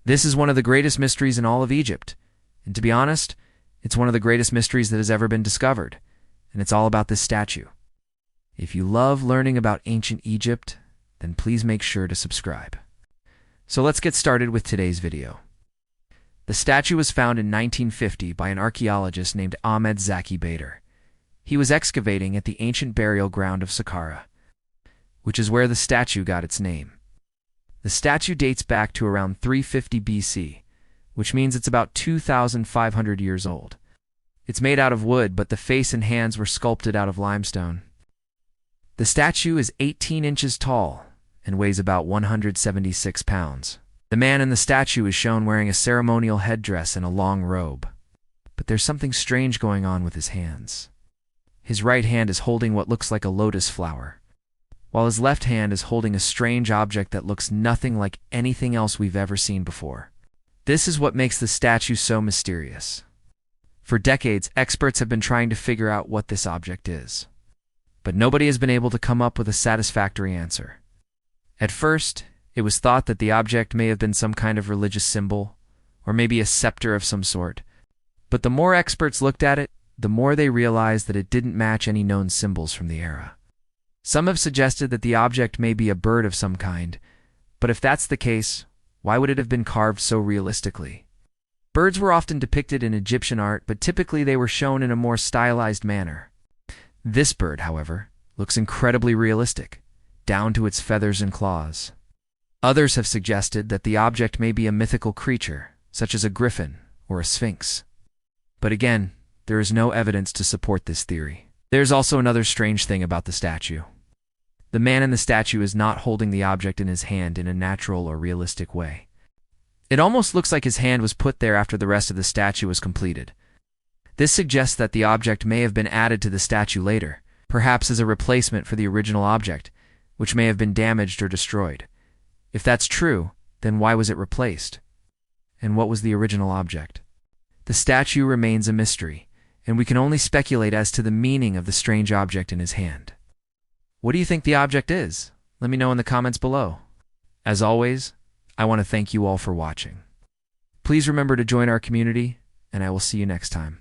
This is one of the greatest mysteries in all of Egypt, and to be honest, it's one of the greatest mysteries that has ever been discovered, and it's all about this statue. If you love learning about ancient Egypt, then please make sure to subscribe. So let's get started with today's video. The statue was found in 1950 by an archaeologist named Saqqara Bird. He was excavating at the ancient burial ground of Saqqara, which is where the statue got its name. The statue dates back to around 350 BC, which means it's about 2,500 years old. It's made out of wood, but the face and hands were sculpted out of limestone. The statue is 18 inches tall and weighs about 176 pounds. The man in the statue is shown wearing a ceremonial headdress and a long robe. But there's something strange going on with his hands. His right hand is holding what looks like a lotus flower, while his left hand is holding a strange object that looks nothing like anything else we've ever seen before. This is what makes the statue so mysterious. For decades, experts have been trying to figure out what this object is, but nobody has been able to come up with a satisfactory answer. At first, it was thought that the object may have been some kind of religious symbol, or maybe a scepter of some sort. But the more experts looked at it, the more they realized that it didn't match any known symbols from the era. Some have suggested that the object may be a bird of some kind, but if that's the case, why would it have been carved so realistically? Birds were often depicted in Egyptian art, but typically they were shown in a more stylized manner. This bird, however, looks incredibly realistic, down to its feathers and claws. Others have suggested that the object may be a mythical creature, such as a griffin or a sphinx. But again, there is no evidence to support this theory. There's also another strange thing about the statue. The man in the statue is not holding the object in his hand in a natural or realistic way. It almost looks like his hand was put there after the rest of the statue was completed. This suggests that the object may have been added to the statue later, perhaps as a replacement for the original object, which may have been damaged or destroyed. If that's true, then why was it replaced? And what was the original object? The statue remains a mystery, and we can only speculate as to the meaning of the strange object in his hand. What do you think the object is? Let me know in the comments below. As always, I want to thank you all for watching. Please remember to join our community, and I will see you next time.